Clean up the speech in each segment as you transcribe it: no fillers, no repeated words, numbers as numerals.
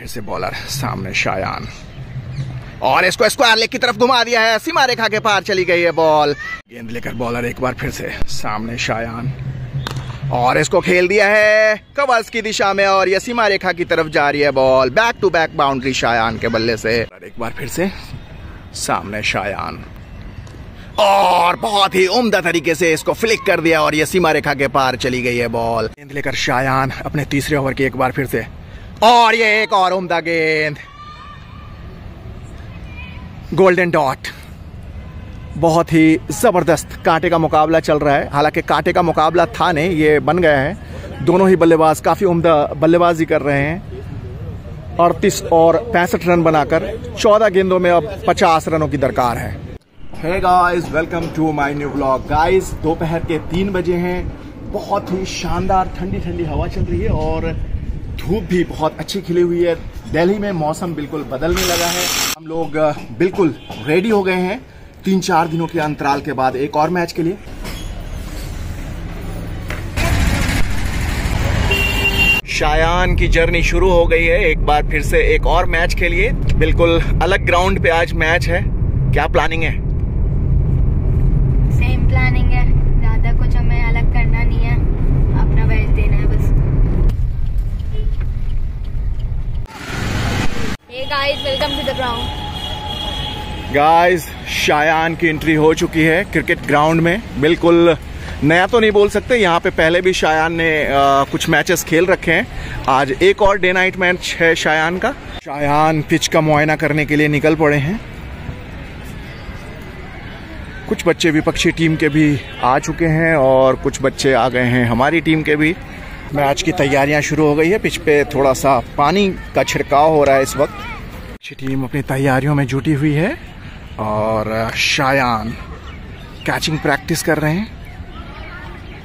फिर से बॉलर सामने शायान, और इसको स्क्वायर लेग की तरफ घुमा दिया है, सीमा रेखा के पार चली गई है बॉल। गेंद लेकर बॉलर एक बार फिर से सामने शायान, और इसको खेल दिया है कवर्स की दिशा में और ये सीमा रेखा की तरफ जा रही है ball. Back to back boundary Shayan के बल्ले से। एक बार फिर से सामने शायान, और बहुत ही उम्दा तरीके से इसको फ्लिक कर दिया और ये सीमा रेखा के पार चली गई है बॉल। गेंद लेकर शायान अपने तीसरे ओवर की एक बार फिर से, और ये एक और उम्दा गेंद, गोल्डन डॉट। बहुत ही जबरदस्त कांटे का मुकाबला चल रहा है, हालांकि कांटे का मुकाबला था नहीं, ये बन गया है। दोनों ही बल्लेबाज काफी उम्दा बल्लेबाजी कर रहे हैं। 38 और 65 रन बनाकर 14 गेंदों में अब 50 रनों की दरकार है। Hey guys, welcome to my new vlog. Guys, दोपहर के 3 बजे हैं। बहुत ही शानदार ठंडी ठंडी हवा चल रही है और धूप भी बहुत अच्छी खिली हुई है। दिल्ली में मौसम बिल्कुल बदलने लगा है। हम लोग बिल्कुल रेडी हो गए हैं 3-4 दिनों के अंतराल के बाद एक और मैच के लिए। शायान की जर्नी शुरू हो गई है एक बार फिर से एक और मैच के लिए। बिल्कुल अलग ग्राउंड पे आज मैच है। क्या प्लानिंग है? सेम प्लानिंग है, ज्यादा कुछ हमें अलग करना नहीं है, अपना बेस्ट देना है बस। Hey guys, welcome to the ground. Guys, Shayan की एंट्री हो चुकी है क्रिकेट ग्राउंड में। बिल्कुल नया तो नहीं बोल सकते, यहाँ पे पहले भी शायान ने कुछ मैचेस खेल रखे हैं। आज एक और डे नाइट मैच है शायान का। शायान पिच का मुआयना करने के लिए निकल पड़े हैं। कुछ बच्चे विपक्षी टीम के भी आ चुके हैं और कुछ बच्चे आ गए हैं हमारी टीम के भी। मैच की तैयारियां शुरू हो गई है। पिच पे थोड़ा सा पानी का छिड़काव हो रहा है इस वक्त। अच्छी टीम अपनी तैयारियों में जुटी हुई है और शायान कैचिंग प्रैक्टिस कर रहे हैं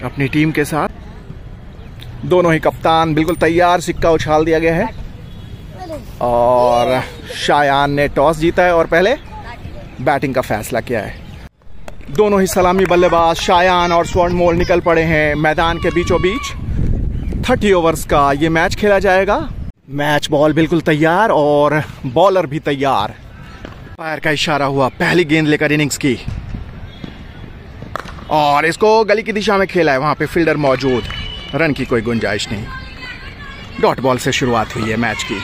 अपनी टीम के साथ। दोनों ही कप्तान बिल्कुल तैयार, सिक्का उछाल दिया गया है और शायान ने टॉस जीता है और पहले बैटिंग का फैसला किया है। दोनों ही सलामी बल्लेबाज शायान और स्वर्णमोल निकल पड़े हैं मैदान के बीचों बीच। 30 ओवर्स का ये मैच खेला जाएगा। मैच बॉल बिल्कुल तैयार और बॉलर भी तैयार। फायर का इशारा हुआ, पहली गेंद लेकर इनिंग्स की, और इसको गली की दिशा में खेला है। वहां पे फील्डर मौजूद, रन की कोई गुंजाइश नहीं। डॉट बॉल से शुरुआत हुई है मैच की।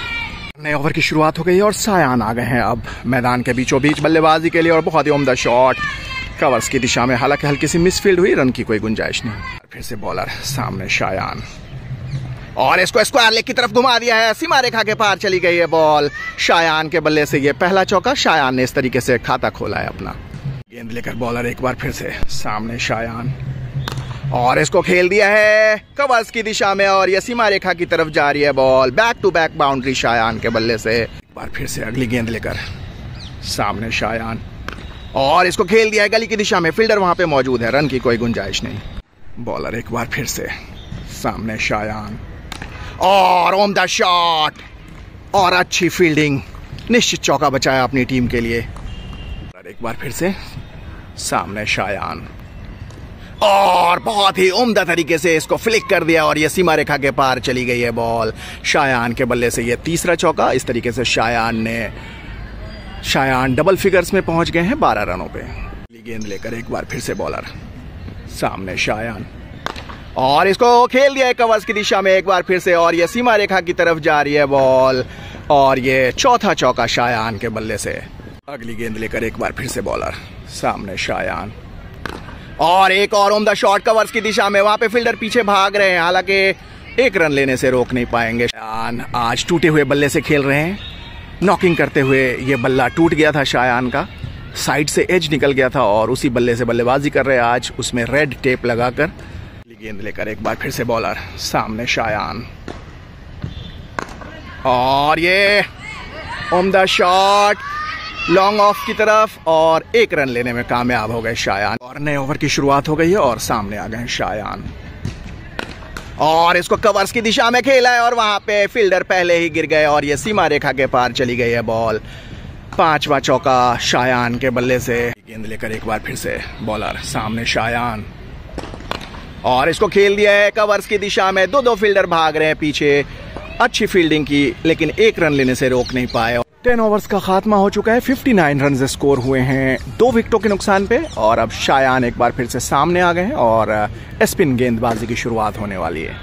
नए ओवर की शुरुआत हो गई और शायान आ गए हैं अब मैदान के बीचों बीच बल्लेबाजी के लिए और बहुत ही उम्दा शॉट कवर्स की दिशा में, हालांकि हल्की सी मिसफील्ड हुई, रन की कोई गुंजाइश नहीं। फिर से बॉलर सामने शायान, और इसको स्क्वायर लेग की तरफ घुमा दिया है, सीमा रेखा के पार चली गई है बॉल। शायान के बल्ले से ये पहला चौका। शायान ने इस तरीके से खाता खोला है अपना। गेंद लेकर बॉलर एक बार फिर से सामने शायान, और इसको खेल दिया है कवर्स की दिशा में और ये सीमा रेखा की तरफ जा रही है ball. Back to back boundary Shayan के बल्ले से। एक बार फिर से अगली गेंद लेकर सामने शायान, और इसको खेल दिया है गली की दिशा में, फील्डर वहां पे मौजूद है, रन की कोई गुंजाइश नहीं। बॉलर एक बार फिर से सामने शायान, और उम्दा शॉट और अच्छी फील्डिंग, निश्चित चौका बचाया अपनी टीम के लिए। एक बार फिर से सामने शायान, और बहुत ही उम्दा तरीके से इसको फ्लिक कर दिया और ये सीमा रेखा के पार चली गई है बॉल। शायान के बल्ले से ये तीसरा चौका। इस तरीके से शायान डबल फिगर्स में पहुंच गए हैं 12 रनों पे। गेंद लेकर एक बार फिर से बॉलर सामने शायान, और इसको खेल दिया है कवर्स की दिशा में एक बार फिर से, और ये सीमा रेखा की तरफ जा रही है बॉल, और ये चौथा चौका शायान के बल्ले से। अगली गेंद लेकर एक बार फिर से बॉलर सामने शायान, और एक और उम्दा शॉट कवर्स की दिशा में। वहां पे फील्डर पीछे भाग रहे हैं, हालांकि एक रन लेने से रोक नहीं पाएंगे। शायान आज टूटे हुए बल्ले से खेल रहे हैं। नॉकिंग करते हुए ये बल्ला टूट गया था शायान का, साइड से एज निकल गया था और उसी बल्ले से बल्लेबाजी कर रहे हैं आज, उसमें रेड टेप लगाकर। गेंद लेकर एक बार फिर से बॉलर सामने शायान, और ये उम्दा शॉट लॉन्ग ऑफ की तरफ, और एक रन लेने में कामयाब हो गए शायान। और नए ओवर की शुरुआत हो गई है और सामने आ गए शायान, और इसको कवर्स की दिशा में खेला है और वहां पे फील्डर पहले ही गिर गए और ये सीमा रेखा के पार चली गई है बॉल। 5वां चौका शायान के बल्ले से। गेंद लेकर एक बार फिर से बॉलर सामने शायान, और इसको खेल दिया है कवर्स की दिशा में। दो फील्डर भाग रहे हैं पीछे, अच्छी फील्डिंग की, लेकिन एक रन लेने से रोक नहीं पाए। 10 ओवर्स का खात्मा हो चुका है, 59 रन स्कोर हुए हैं 2 विकेटों के नुकसान पे। और अब शायान एक बार फिर से सामने आ गए हैं और स्पिन गेंदबाजी की शुरुआत होने वाली है।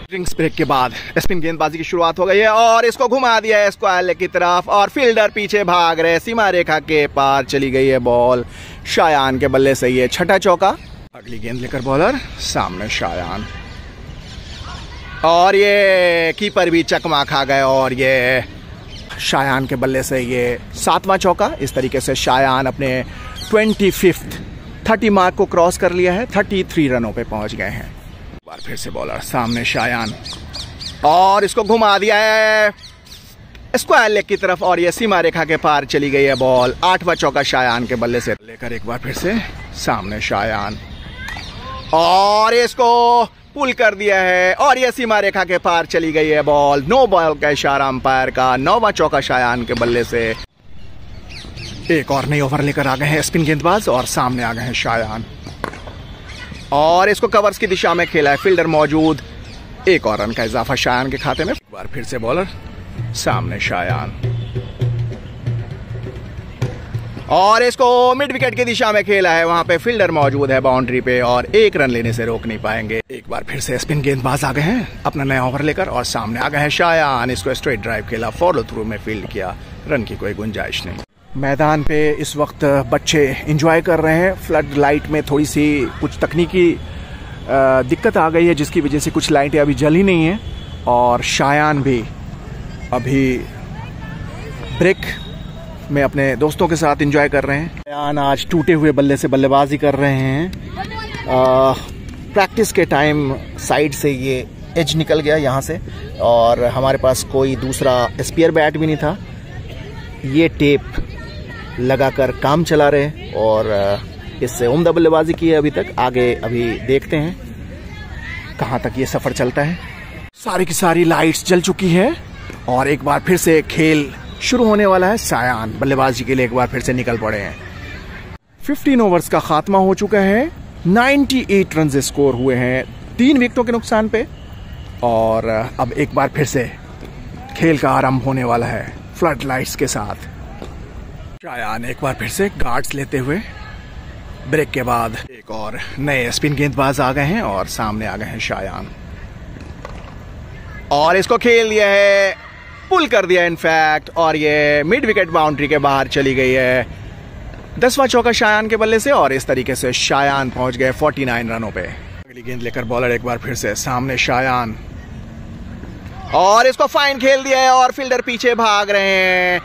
ड्रिंक्स ब्रेक के बाद स्पिन गेंदबाजी की शुरुआत हो गई है और इसको घुमा दिया है स्क्वायर लेग की तरफ और फील्डर पीछे भाग रहे, सीमा रेखा के पार चली गई है बॉल। शायान के बल्ले से ये छठा चौका। अगली गेंद लेकर बॉलर, सामने शायान और ये कीपर भी चकमा खा गए और ये शायान के बल्ले से ये 7वां चौका। इस तरीके से शायान अपने 30 मार्क को क्रॉस कर लिया है, 33 रनों पे पहुंच गए हैं। एक बार फिर से बॉलर, सामने शायान और इसको घुमा दिया है स्क्वायर लेग की तरफ और ये सीमा रेखा के पार चली गई है बॉल। 8वां चौका शायान के बल्ले से लेकर एक बार फिर से सामने शायान और इसको पुल कर दिया है और ये सीमा रेखा के पार चली गई है बॉल। नो बॉल का इशारा अंपायर का। 9वां चौका शायान के बल्ले से। एक और नई ओवर लेकर आ गए हैं स्पिन गेंदबाज और सामने आ गए हैं शायान और इसको कवर्स की दिशा में खेला है, फील्डर मौजूद। एक और रन का इजाफा शायान के खाते में। एक बार फिर से बॉलर, सामने शायान और इसको मिड विकेट की दिशा में खेला है, वहां पे फील्डर मौजूद है बाउंड्री पे और एक रन लेने से रोक नहीं पाएंगे। एक बार फिर से स्पिन गेंदबाज आ गए हैं अपना नया ओवर लेकर और सामने आ गए हैं शायान। इसको स्ट्रेट ड्राइव खेला, फॉलो थ्रू में फील्ड किया, रन की कोई गुंजाइश नहीं। मैदान पे इस वक्त बच्चे एंजॉय कर रहे हैं। फ्लड लाइट में थोड़ी सी कुछ तकनीकी दिक्कत आ गई है जिसकी वजह से कुछ लाइटें अभी जली नहीं है और शायान भी अभी ब्रेक में अपने दोस्तों के साथ एंजॉय कर रहे हैं। शायान आज टूटे हुए बल्ले से बल्लेबाजी कर रहे हैं। प्रैक्टिस के टाइम साइड से ये एज निकल गया यहाँ से और हमारे पास कोई दूसरा स्पेयर बैट भी नहीं था। ये टेप लगाकर काम चला रहे और इससे उम्दा बल्लेबाजी की है अभी तक। आगे अभी देखते हैं कहाँ तक ये सफर चलता है। सारी की सारी लाइट्स जल चुकी है और एक बार फिर से खेल शुरू होने वाला है। शायान बल्लेबाजी के लिए एक बार फिर से निकल पड़े हैं। 15 ओवर्स का खात्मा हो चुका है, 98 रन स्कोर हुए हैं 3 विकेटों के नुकसान पे और अब एक बार फिर से खेल का आरंभ होने वाला है फ्लड लाइट्स के साथ। शायान एक बार फिर से गार्ड्स लेते हुए ब्रेक के बाद एक और नए स्पिन गेंदबाज आ गए हैं और सामने आ गए हैं शायान और इसको खेल दिया है, पुल कर दिया इनफैक्ट और ये मिड विकेट बाउंड्री के बाहर चली गई है। 10वां चौका शायान के बल्ले से और इस तरीके से शायान पहुंच गए 49 रनों पे। अगली गेंद लेकर बॉलर एक बार फिर से सामने शायान और इसको फाइन खेल दिया है और फील्डर पीछे भाग रहे हैं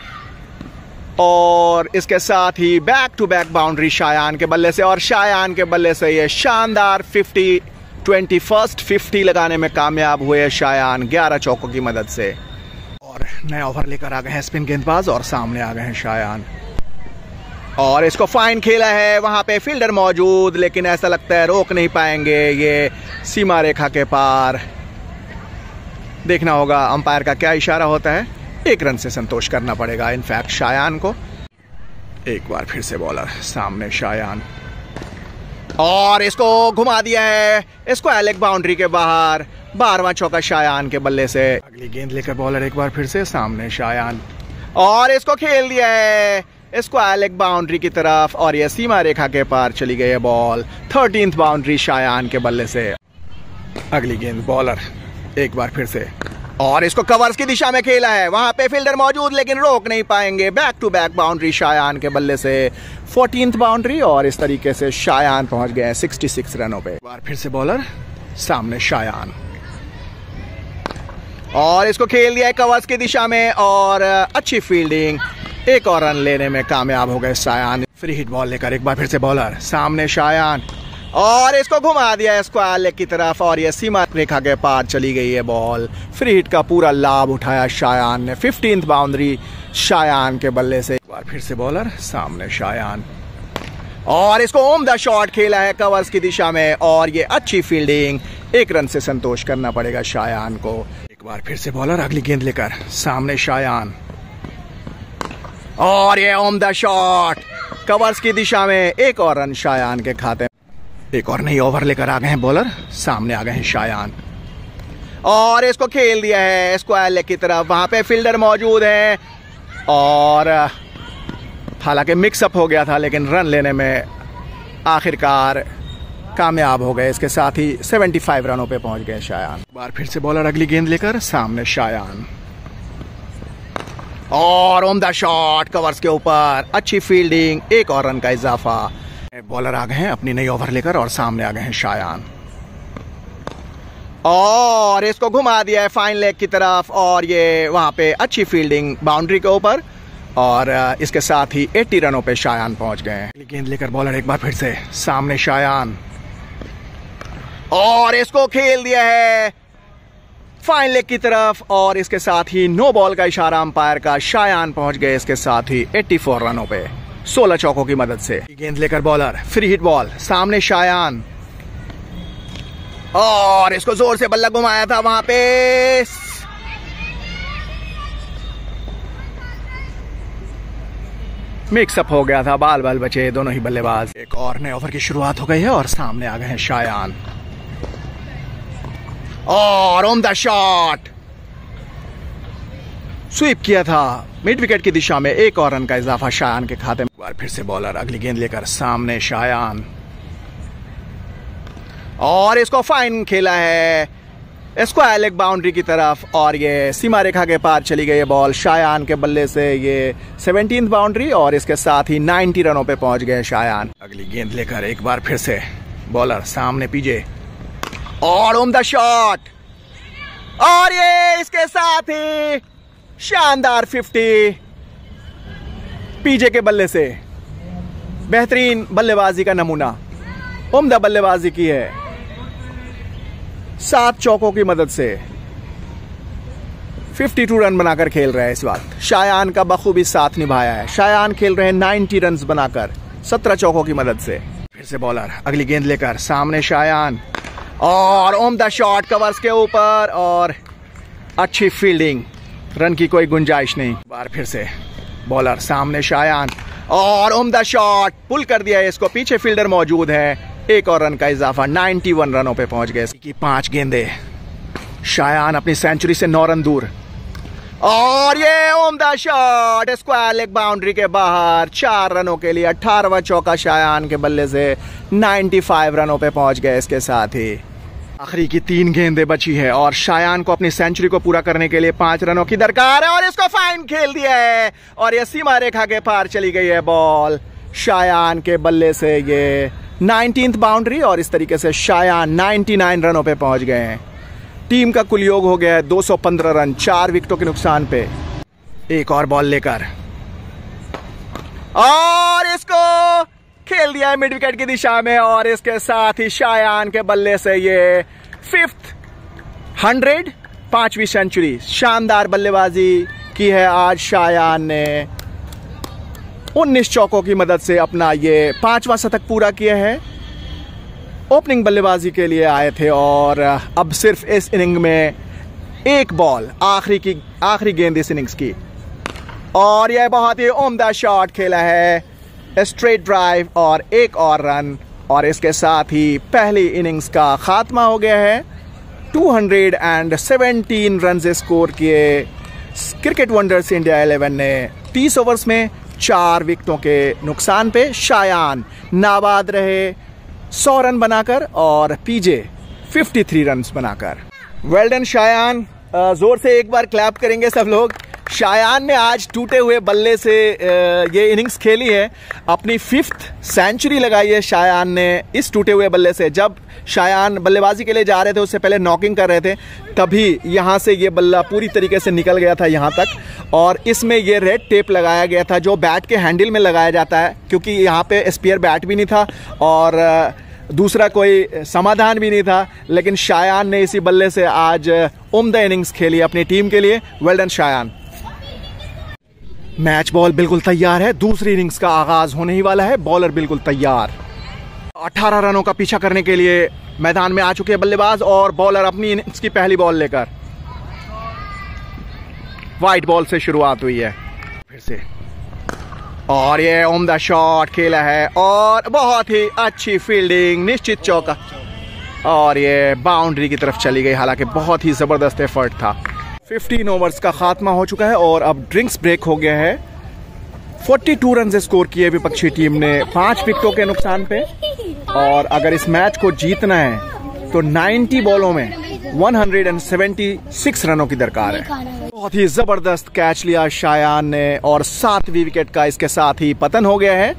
और इसके साथ ही back to back boundary Shayan के बल्ले से और शायान के बल्ले से ये शानदार 21st 50 लगाने में कामयाब हुए शायान 11 चौकों की मदद से। और नया ओवर लेकर आ गए हैं स्पिन गेंदबाज और सामने आ गए हैं शायान और इसको फाइन खेला है, वहां पे फील्डर मौजूद लेकिन ऐसा लगता है रोक नहीं पाएंगे, ये सीमा रेखा के पार। देखना होगा अंपायर का क्या इशारा होता है। 1 रन से संतोष करना पड़ेगा इनफैक्ट शायान को। एक बार फिर से बॉलर, सामने शायान और इसको घुमा दिया है, इसको एलेक बाउंड्री के बाहर। 12वां चौका शायान के बल्ले से। अगली गेंद लेकर बॉलर एक बार फिर से सामने शायान और इसको खेल दिया है, इसको एलेक बाउंड्री की तरफ और यह सीमा रेखा के पार चली गई है बॉल। 13th बाउंड्री शायान के बल्ले से। अगली गेंद बॉलर एक बार फिर से और इसको कवर्स की दिशा में खेला है, वहां पे फील्डर मौजूद लेकिन रोक नहीं पाएंगे। Back to back boundary Shayan के बल्ले से 14th बाउंड्री और इस तरीके से शायान पहुंच गए 66 रनों पे। एक बार फिर से बॉलर, सामने शायान और इसको खेल दिया है कवर्स की दिशा में और अच्छी फील्डिंग। एक और रन लेने में कामयाब हो गए शायान। फ्री हिट बॉल लेकर एक बार फिर से बॉलर, सामने शायान और इसको घुमा दिया है स्क्वायर लेग की तरफ और ये सीमा रेखा के पार चली गई है बॉल। फ्री हिट का पूरा लाभ उठाया शायान ने। 15th बाउंड्री शायान के बल्ले से। एक बार फिर से बॉलर, सामने शायान और इसको उम्दा शॉट खेला है कवर्स की दिशा में और ये अच्छी फील्डिंग। 1 रन से संतोष करना पड़ेगा शायान को। एक बार फिर से बॉलर अगली गेंद लेकर, सामने शायान और ये उम्दा शॉट कवर्स की दिशा में। 1 और रन शायान के खाते। एक और नई ओवर लेकर आ गए हैं बॉलर, सामने आ गए हैं शायान और इसको खेल दिया है स्क्वायर लेग की तरफ। वहां पे फील्डर मौजूद है और हालांकि मिक्सअप हो गया था लेकिन रन लेने में आखिरकार कामयाब हो गए। इसके साथ ही 75 रनों पे पहुंच गए शायान। बार फिर से बॉलर अगली गेंद लेकर सामने शायान और उम्दा शॉट कवर्स के ऊपर, अच्छी फील्डिंग, एक और रन का इजाफा। बॉलर आ गए हैं अपनी नई ओवर लेकर और सामने आ गए हैं शायान और इसको घुमा दिया है फाइन लेग की तरफ और ये वहां पे अच्छी फील्डिंग बाउंड्री के ऊपर और इसके साथ ही 80 रनों पे शायान पहुंच गए हैं। गेंद लेकर बॉलर एक बार फिर से सामने शायान और इसको खेल दिया है फाइन लेग की तरफ और इसके साथ ही नो बॉल का इशारा अंपायर का। शायान पहुंच गए इसके साथ ही 84 रनों पे 16 चौकों की मदद से। गेंद लेकर बॉलर फ्री हिट बॉल सामने शायान और इसको जोर से बल्ला घुमाया था वहां पे, मिक्सअप हो गया था, बाल बाल बचे दोनों ही बल्लेबाज। एक और नए ओवर की शुरुआत हो गई है और सामने आ गए हैं शायान और उम्दा शॉट स्वीप किया था मिड विकेट की दिशा में, एक और रन का इजाफा शायान के खाते में। एक बार फिर से बॉलर अगली गेंद लेकर सामने शायान और इसको फाइन खेला है स्क्वायर लेग बाउंड्री की तरफ और ये सीमा रेखा के पार चली गई है बॉल। शायान के बल्ले से ये 17th बाउंड्री और इसके साथ ही 90 रनों पे पहुंच गए शायान। अगली गेंद लेकर एक बार फिर से बॉलर सामने पीजे और उम्दा शॉट और ये इसके साथ ही शानदार 50 पीजे के बल्ले से। बेहतरीन बल्लेबाजी का नमूना, उम्दा बल्लेबाजी की है 7 चौकों की मदद से 52 रन बनाकर खेल रहे हैं इस वक्त। शायान का बखूबी साथ निभाया है। शायान खेल रहे हैं 90 रन बनाकर 17 चौकों की मदद से। फिर से बॉलर अगली गेंद लेकर सामने शायान और उम्दा शॉट कवर्स के ऊपर और अच्छी फील्डिंग, रन की कोई गुंजाइश नहीं। बार फिर से बॉलर सामने शायान और उम्दा शॉट पुल कर दिया है इसको, पीछे फील्डर मौजूद है, एक और रन का इजाफा, 91 रनों पे पहुंच गए। की 5 गेंदे, शायान अपनी सेंचुरी से 9 रन दूर और ये उम्दा शॉट स्क्वायर लेग बाउंड्री के बाहर 4 रनों के लिए 18वां चौका शायान के बल्ले से 95 रनों पे पहुंच गए। इसके साथ ही आखिरी की 3 गेंदें बची है और शायान को अपनी सेंचुरी को पूरा करने के लिए 5 रनों की दरकार है और इसको फाइन खेल दिया है और ये सीमा रेखा के पार चली गई है बॉल। शायान के बल्ले से ये 19th बाउंड्री और इस तरीके से शायान 99 रनों पे पहुंच गए हैं। टीम का कुल योग हो गया है 215 रन 4 विकेटों के नुकसान पे। एक और बॉल लेकर और इसको खेल दिया है मिड विकेट की दिशा में और इसके साथ ही शायान के बल्ले से ये 5th 100 5वीं सेंचुरी। शानदार बल्लेबाजी की है आज शायान ने, 19 चौकों की मदद से अपना ये 5वां शतक पूरा किया है। ओपनिंग बल्लेबाजी के लिए आए थे और अब सिर्फ इस इनिंग में एक बॉल, आखिरी गेंद इस इनिंग्स की और यह बहुत ही उम्दा शॉट खेला है, स्ट्रेट ड्राइव और एक और रन और इसके साथ ही पहली इनिंग्स का खात्मा हो गया है। 217 रन स्कोर किए क्रिकेट वंडर्स इंडिया 11 ने 30 ओवर्स में 4 विकेटों के नुकसान पे। शायान नाबाद रहे 100 रन बनाकर और पीजे 53 रन बनाकर। वेल डन शायान, जोर से एक बार क्लैप करेंगे सब लोग। शायान ने आज टूटे हुए बल्ले से ये इनिंग्स खेली है, अपनी 5th सेंचुरी लगाई है शायान ने इस टूटे हुए बल्ले से। जब शायान बल्लेबाजी के लिए जा रहे थे उससे पहले नॉकिंग कर रहे थे, तभी यहाँ से ये बल्ला पूरी तरीके से निकल गया था यहाँ तक और इसमें ये रेड टेप लगाया गया था जो बैट के हैंडल में लगाया जाता है, क्योंकि यहाँ पे स्पेयर बैट भी नहीं था और दूसरा कोई समाधान भी नहीं था। लेकिन शायान ने इसी बल्ले से आज उम्दा इनिंग्स खेली अपनी टीम के लिए। Well done Shayan. Match ball बिल्कुल तैयार है, दूसरी इनिंग्स का आगाज होने ही वाला है। बॉलर बिल्कुल तैयार, 18 रनों का पीछा करने के लिए मैदान में आ चुके हैं बल्लेबाज और बॉलर अपनी इनिंग्स की पहली बॉल लेकर। वाइट बॉल से शुरुआत हुई है फिर से और ये उम्दा शॉट खेला है और बहुत ही अच्छी फील्डिंग, निश्चित चौका और ये बाउंड्री की तरफ चली गई, हालांकि बहुत ही जबरदस्त एफर्ट था। 15 ओवर्स का खात्मा हो चुका है और अब ड्रिंक्स ब्रेक हो गया है। 42 रन स्कोर किए विपक्षी टीम ने 5 विकेटों के नुकसान पे, और अगर इस मैच को जीतना है तो 90 बॉलों में 176 रनों की दरकार है। बहुत ही जबरदस्त कैच लिया शायान ने और 7वीं विकेट का इसके साथ ही पतन हो गया है।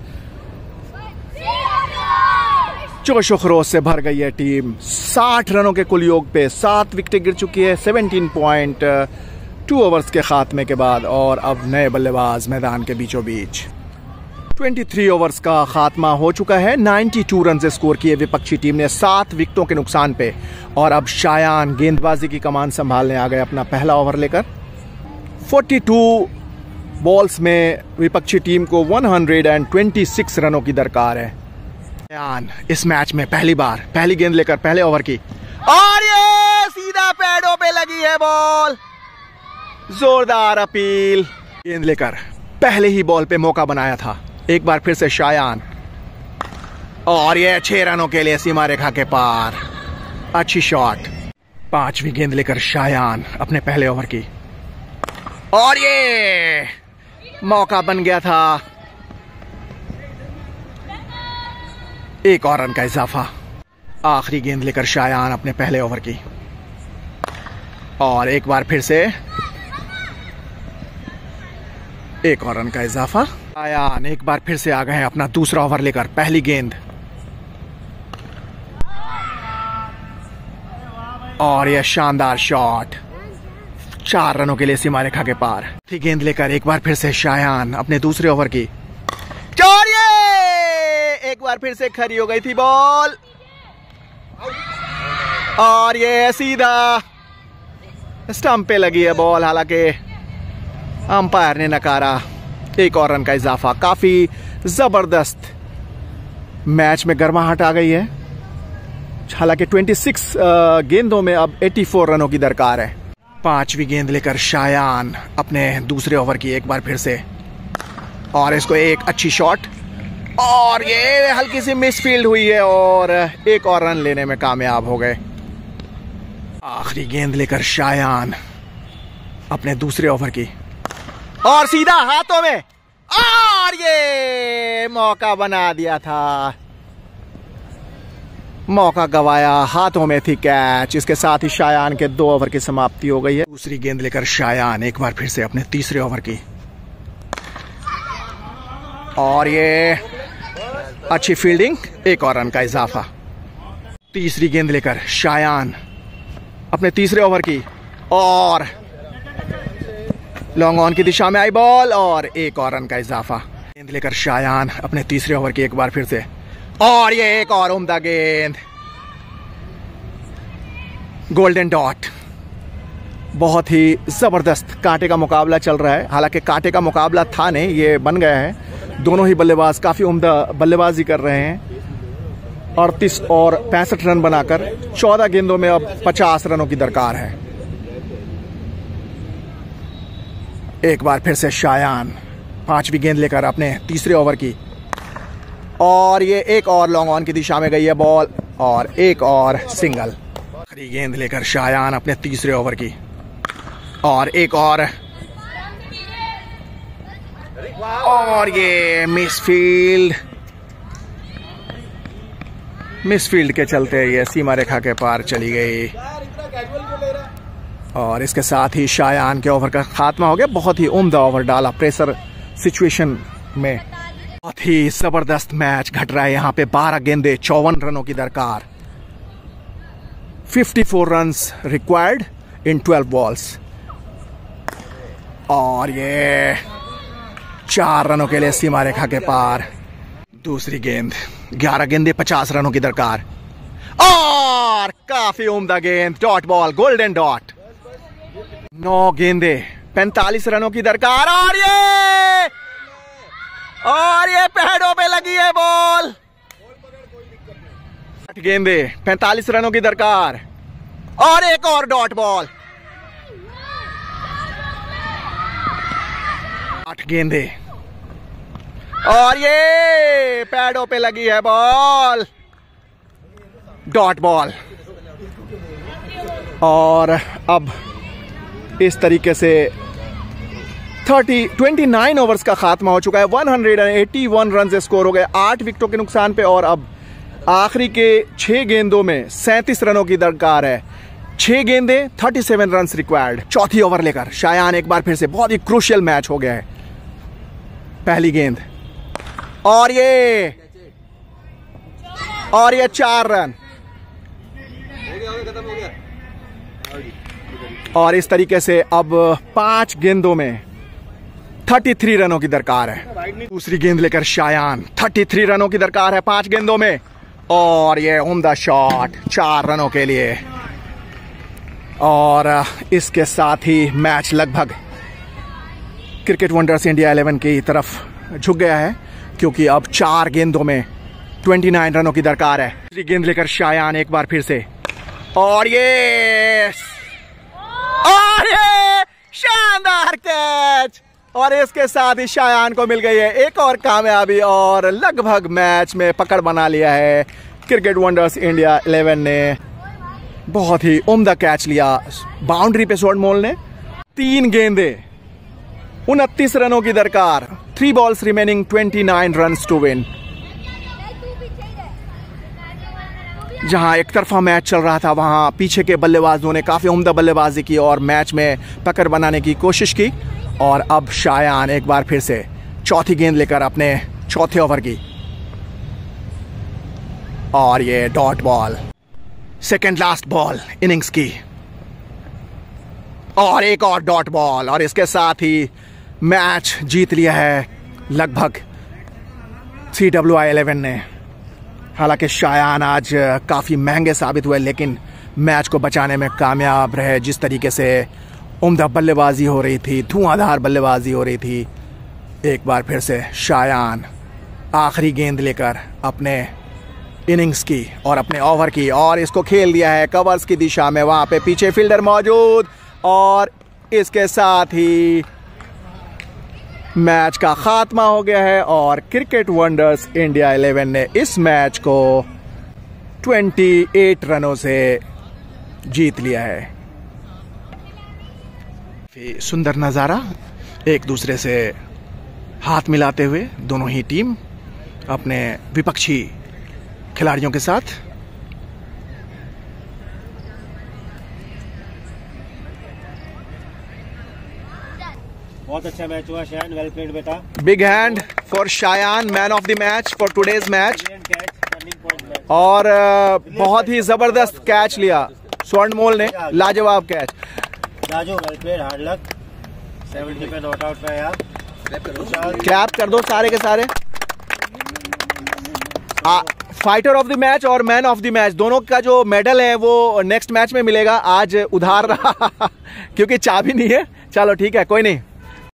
जोश खरोश से भर गई है टीम। 60 रनों के कुल योग पे 7 विकेटें गिर चुकी है 17.2 ओवर्स के खात्मे के बाद, और अब नए बल्लेबाज मैदान के बीचों बीच। 23 ओवर्स का खात्मा हो चुका है। 92 रन स्कोर किए विपक्षी टीम ने 7 विकेटों के नुकसान पे, और अब शायान गेंदबाजी की कमान संभालने आ गए अपना पहला ओवर लेकर। 42 बॉल्स में विपक्षी टीम को 126 रनों की दरकार है। शायान इस मैच में पहली बार पहली गेंद लेकर पहले ओवर की, और ये सीधा पैडों पे लगी है बॉल। जोरदार अपील। गेंद लेकर पहले ही बॉल पे मौका बनाया था। एक बार फिर से शायान, और ये 6 रनों के लिए सीमा रेखा के पार। अच्छी शॉट। 5वीं गेंद लेकर शायान अपने पहले ओवर की, और ये मौका बन गया था। एक और रन का इजाफा। आखिरी गेंद लेकर शायान अपने पहले ओवर की, और एक बार फिर से एक और रन का इजाफा। शायान एक बार फिर से आ गए हैं अपना दूसरा ओवर लेकर। पहली गेंद, और यह शानदार शॉट। 4 रनों के लिए सीमा रेखा के पार। ठीक गेंद लेकर एक बार फिर से शायान अपने दूसरे ओवर की, और ये एक बार फिर से खरी हो गई थी बॉल, और ये सीधा स्टंप पे लगी है बॉल, हालांकि अंपायर ने नकारा। एक और रन का इजाफा। काफी जबरदस्त मैच में गर्माहट आ गई है। हालांकि 26 गेंदों में अब 84 रनों की दरकार है। 5वीं गेंद लेकर शायान अपने दूसरे ओवर की, एक बार फिर से, और इसको एक अच्छी शॉट, और ये हल्की सी मिसफील्ड हुई है और एक और रन लेने में कामयाब हो गए। आखिरी गेंद लेकर शायान अपने दूसरे ओवर की, और सीधा हाथों में, और ये मौका बना दिया था। मौका गवाया, हाथों में थी कैच। इसके साथ ही शायान के 2 ओवर की समाप्ति हो गई है। दूसरी गेंद लेकर शायान एक बार फिर से अपने तीसरे ओवर की, और ये अच्छी फील्डिंग। एक और रन का इजाफा। तीसरी गेंद लेकर शायान अपने तीसरे ओवर की, और लॉन्ग ऑन की दिशा में आई बॉल, और एक और रन का इजाफा। गेंद लेकर शायान अपने तीसरे ओवर की, एक बार फिर से, और ये एक और उम्दा गेंद। Golden dot. बहुत ही जबरदस्त कांटे का मुकाबला चल रहा है। हालांकि कांटे का मुकाबला था नहीं, ये बन गया है। दोनों ही बल्लेबाज काफी उम्दा बल्लेबाजी कर रहे हैं। 38 और 65 रन बनाकर 14 गेंदों में अब 50 रनों की दरकार है। एक बार फिर से शायान 5वीं गेंद लेकर अपने तीसरे ओवर की, और ये एक और लॉन्ग ऑन की दिशा में गई है बॉल, और एक और सिंगल। आखिरी गेंद लेकर शायान अपने तीसरे ओवर की, और एक और ये मिसफील्ड के चलते ये सीमा रेखा के पार चली गई, और इसके साथ ही शायान के ओवर का खात्मा हो गया। बहुत ही उम्दा ओवर डाला प्रेशर सिचुएशन में। बहुत ही जबरदस्त मैच घट रहा है यहाँ पे। 12 गेंदे 54 रनों की दरकार। 54 रन्स रिक्वायर्ड इन 12 बॉल्स, और ये 4 रनों के लिए सीमा रेखा के पार। दूसरी गेंद, 11 गेंदे 50 रनों की दरकार, और काफी उम्दा गेंद, डॉट बॉल, गोल्डन डॉट। 9 गेंदे 45 रनों की दरकार, और ये पैडों पे लगी है बॉल। 8 गेंदे 45 रनों की दरकार, और एक और डॉट बॉल। 8 गेंदे, और ये पैडों पे लगी है बॉल, डॉट बॉल। और अब इस तरीके से 29 ओवर्स का खात्मा हो चुका है। 181 रन से स्कोर हो गए 8 विकेटों के नुकसान पे। और अब आखिरी के 6 गेंदों में 37 रनों की दरकार है। 6 गेंदें 37 रन रिक्वायर्ड। चौथी ओवर लेकर शायान एक बार फिर से, बहुत ही क्रूशियल मैच हो गया है। पहली गेंद और ये 4 रन। और इस तरीके से अब 5 गेंदों में 33 रनों की दरकार है। दूसरी गेंद लेकर शायान, 33 रनों की दरकार है 5 गेंदों में। और ये उम्दा शॉट 4 रनों के लिए। और इसके साथ ही मैच लगभग क्रिकेट वंडर्स इंडिया 11 की तरफ झुक गया है, क्योंकि अब 4 गेंदों में 29 रनों की दरकार है। दूसरी गेंद लेकर शायान एक बार फिर से, और ये शानदार कैच। और इसके साथ ही शायान को मिल गई है एक और कामयाबी, और लगभग मैच में पकड़ बना लिया है क्रिकेट वंडर्स इंडिया 11 ने। बहुत ही उम्दा कैच लिया बाउंड्री पे स्वर्ण ने। 3 गेंदे 29 रनों की दरकार। 3 balls remaining, 29 runs to win. जहां एक तरफा मैच चल रहा था, वहां पीछे के बल्लेबाजों ने काफी उम्दा बल्लेबाजी की और मैच में पकड़ बनाने की कोशिश की। और अब शायान एक बार फिर से चौथी गेंद लेकर अपने चौथे ओवर की, और ये dot ball, second last ball innings की, और एक और डॉट बॉल। और इसके साथ ही मैच जीत लिया है लगभग CWI 11 ने। हालांकि शायान आज काफी महंगे साबित हुए, लेकिन मैच को बचाने में कामयाब रहे। जिस तरीके से उम्दा बल्लेबाजी हो रही थी, धुआंधार बल्लेबाजी हो रही थी, एक बार फिर से शायान आखिरी गेंद लेकर अपने इनिंग्स की और अपने ओवर की, और इसको खेल दिया है कवर्स की दिशा में। वहां पे पीछे फील्डर मौजूद, और इसके साथ ही मैच का खात्मा हो गया है। और क्रिकेट वंडर्स इंडिया 11 ने इस मैच को 28 रनों से जीत लिया है। सुंदर नज़ारा, एक दूसरे से हाथ मिलाते हुए दोनों ही टीम अपने विपक्षी खिलाड़ियों के साथ। बहुत अच्छा मैच हुआ शायान, वेल प्लेड बेटा। Big hand for Shayan, man of the match for today's match. और बहुत ही जबरदस्त कैच लिया स्वर्णमोल ने, लाजवाब catch. Raju well played, hard luck. 70 पे नॉट आउट पे यार। क्लैप कर दो सारे के सारे। फाइटर ऑफ द मैच और मैन ऑफ द मैच दोनों का जो मेडल है वो नेक्स्ट मैच में मिलेगा। आज उधार रहा क्योंकि चाबी नहीं है। चलो ठीक है, कोई नहीं।